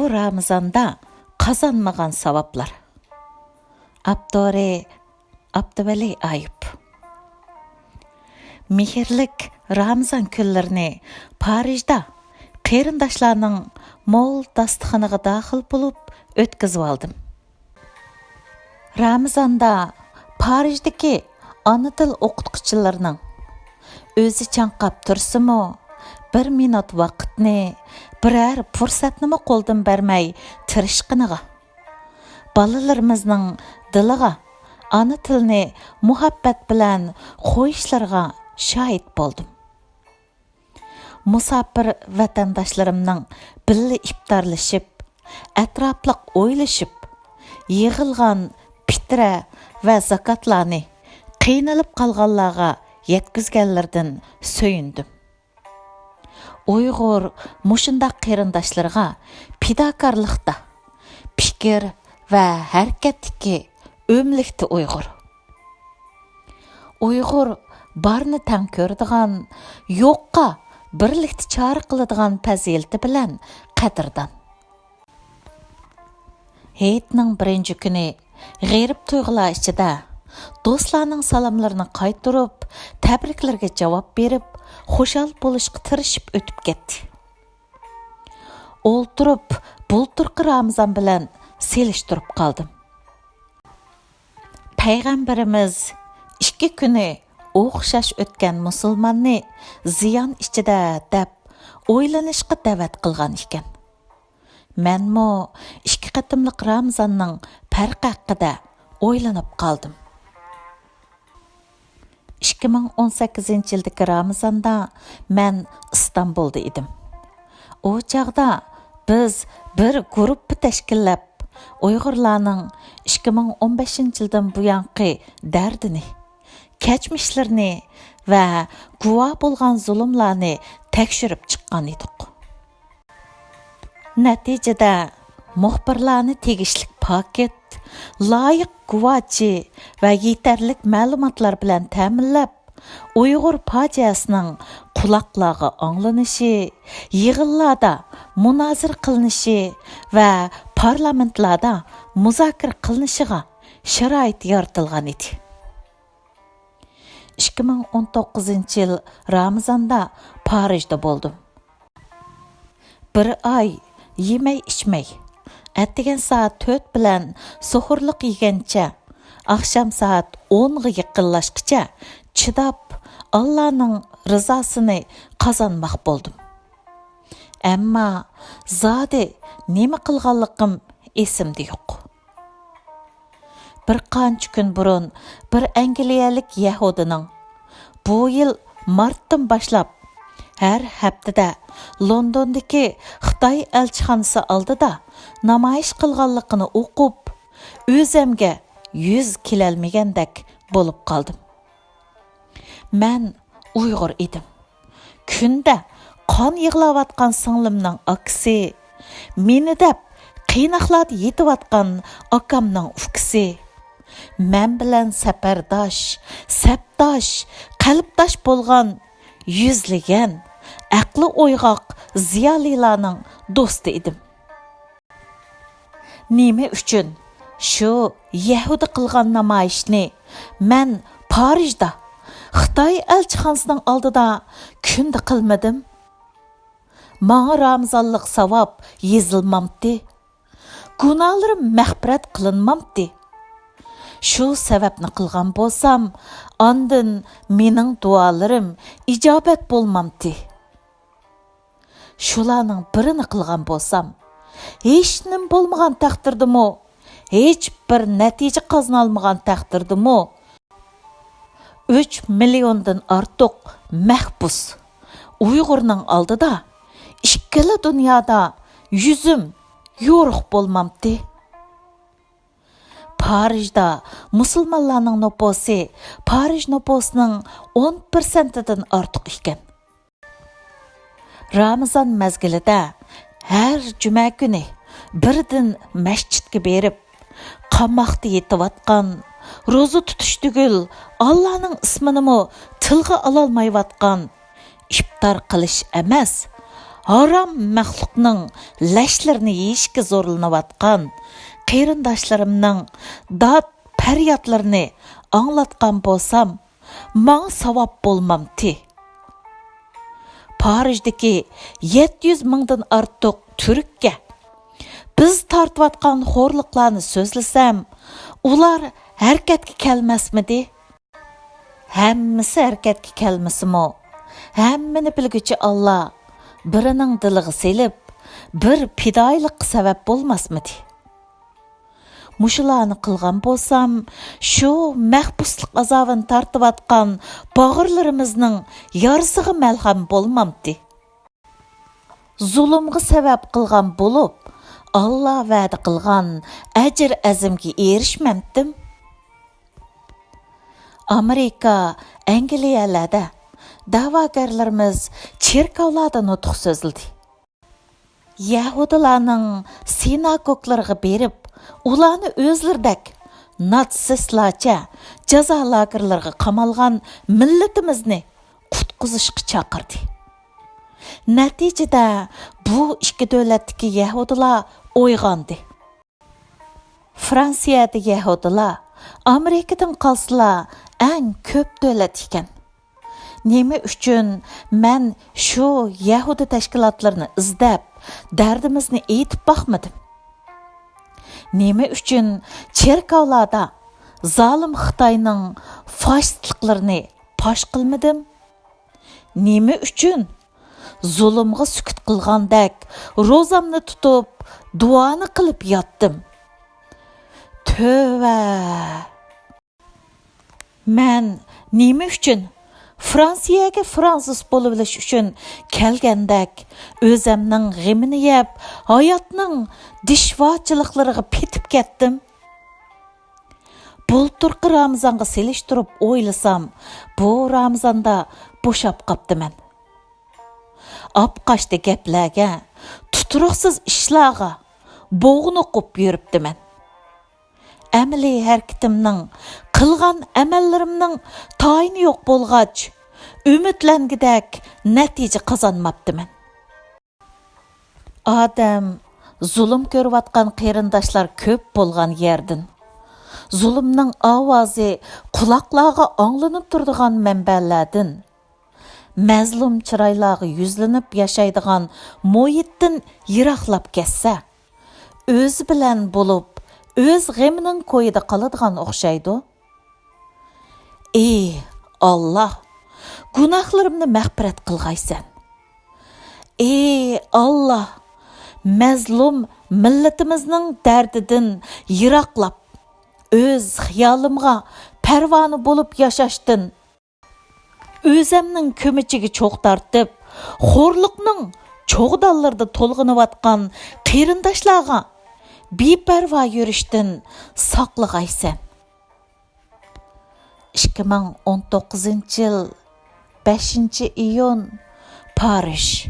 Bu Ramizanda Qazanmighan Sawablar. Aptori, Abduweli Ayup. Mehirlik Ramizan kunlarini Perizat qarindoshlarning mo'l dasturxoniga daxil bo'lib o'tkazib oldim. Ramizanda Perizatdagi ana til o'qituvchilarining o'zi chanqab tursimi, 1 minut vaqtni, biror fursatni qo'ldan bermay tirishqiniga, balalarimizning diliga ana tilni muhabbat bilan qo'yishlariga shohid bo'ldim. Musafir vatandoshlarimning birga iftorlashib, atrofliq o'ylashib, yig'ilgan fitra va zakotlarni qiynalib qolganlarga yetkazganlardan so'yindim. Uyg'ur mushundaq qarindoshlarga fidokorlikda, fikr va harakatdagi o'mlikda Uyg'ur barni tang ko'radigan, yo'qqa birlikda chora qiladigan fazilati bilan qadrdon. Hayitning birinchi kuni Gheyret tuyg'ular ichida do'stlarning salomlarini qaytarib, tabriklarga javob berib, xushal bo'lishga tirishib o'tib ketdi. O'ltirib, bulturqi Ramizon bilan selishtirib qoldim. Payg'ambarimiz 2 kuni o'xshash o'tgan musulmonni ziyon ichida deb o'ylanishga da'vat qilgan ekan. Menmo 2 qatimliq Ramizonning farqi haqida o'ylanib qoldim. 2018-yildagi Ramizanda men İstanbulda edim. O chaqda biz bir guruh tashkillab Uyg'urlarning 2015-yildan buyangi dardini, kechmishlarini va guvoh bo'lgan zulmlarni tekshirib chiqqan edik. Natijada muxbirlarni tegishli paket, loyiq guvohchi va yetarli ma'lumotlar bilan ta'minlab, Uyg'ur fojiasining quloqlarga anglanishi, yig'inlarda munozir qilinishi va parlamentlarda muzokara qilinishiga sharoit yaratilgan edi. 2019-yil Ramizanda Perizatda bo'ldim. 1 oy yemay ichmay, attigan soat 4 bilan suhurliq yegancha, akşam saat 10 ga yaqinlashgacha chidab Allohning rizosini qozonmoq bo'ldim. Ammo zodi nima qilganligim esimda yo'q. Bir qancha kun burun bir Angliyalik yahudining bu yil martdan boshlab har haftada Londondagi Xitoy elchixonasi oldida namoyish qilganligini o'qib, o'zimga yuz kelolmagandek bo'lib qoldim. Men Uyg'ur edim. Kunda qon yig'layotgan singlimning aksi, meni deb qiynoqlarda yetayotgan akamning ufkisi, men bilan safardosh, sapdosh, qalbdosh bo'lgan yuzlagan, aqli o'yg'oq ziyolilarning do'sti edim. Nima uchun shu yahudi qilgan namoyishni men Perizatda Xitoy elchixonasining oldida kunda qilmadim? Menga Ramizonlik savob yezilmamdi. Gunohlarim mag'firat qilinmamdi. Shu sababni qilgan bo'lsam, ondan mening duolarim ijobat bo'lmamdi. Shularning birini qilgan bo'lsam, hech nim bo'lmagan taqdirdimi, hech bir natija qozona olmagan taqdirdimi, 3 milliondan ortiq mahbus Uyg'urning oldida ikkala dunyoda yuzim yo'riq bo'lmamdi. Perizatda musulmonlarning nupusi Perizat nupusining 10%dan ortiq ekan. Ramazon mezgilida har juma kuni birdan masjidga berib, qamoqda yetayotgan, ro'za tutish tugul Allohning ismini tilga ololmayotgan, iftor qilish emas, haram məxluqның ləşlərini yeyishga zorlanıyatqan qeyrindaşlarımның dad pəryatlarını anlatqan bolsam, mağa savab bolmamti. Parijdeki 700 mingdan artıq Türk'e biz tartıvatqan xorluqlarını sözlesem, ular hərəkətə gəlməsmidi? Həmmisi hərəkətə gəlməsimi? Həmmini bilgücü Allah birinin diliga selib, bir fidoilikqa sabab bo'lmasmidi? Muşularni qilgan bo'lsam, shu mahbuslik azobini tortib bag'irlarimizning yarisiga malham bo'lmamdi. Zulmga sabab qilgan bo'lib, Allah va'da qilgan ajr azimga erishmamdim. Amerika, Angliyalarda da'vogarlarimiz cherkovlarda nutq so'zildi. Yahudilarning sinagoglarga berib, ularni o'zlaridak natsistlarcha jazo lagerlariga qamalgan millatimizni qutqizishga chaqirdi. Natijada bu ikki davlatdagi yahudilar o'yg'ondi. Fransiyada yahudilar Amerikadan qolsalar eng ko'p davlat ekan. Nima uchun men shu yahudi tashkilotlarini izlab, dardimizni aytib boqmadim? Nima uchun cherkovlarda zolim Xitoyning fashistliklarini fosh qilmadim? Nima uchun zulmga sukut qilgandek ro'zamni tutib, duoni qilib yotdim? Tövbe. Men nima uchun Fransiyaga fransuz bo'lib bilish uchun kelgandek o'zimning g'imini yeb, hayotning dishvochiliklariga petib ketdim? Bulturqi Ramizanga selishtirib o'ylasam, bu Ramizanda bo'shab qaptiman. Apqashda gaplarga, tuturuqsiz ishlarga bo'g'niqib yuribdiman. Әмілі әркетімнің, қылған әмәллерімнің тайны yo'q болғач, үмітләнгідәк нәтиже қазанмаптымын. Адам, zulm көріватқан қеріндашлар көп болған ердің. Zulmның авазы құлақлаға аңлынып тұрдыған мәнбәләдің. Мәзлум чырайлағы yüzлініп яшайдыған мойыттың йырақлап кәссе, өзі білән болып, öz g'emining ko'yida qoladigan o'xshaydi. Ey Allah, gunohlarimni mag'firat qilg'aysan. Ey Allah, mazlum millatimizning dardidan yiroqlab, öz xiyolimga parvona bo'lib yashashdan, o'zimning ko'michiga cho'q tortib, xo'rliqning cho'g'dallarida to'lg'inayotgan qarindoshlarga beparvo yurishdan saqlag'aysan. 2019 yil 5 iyun Parij.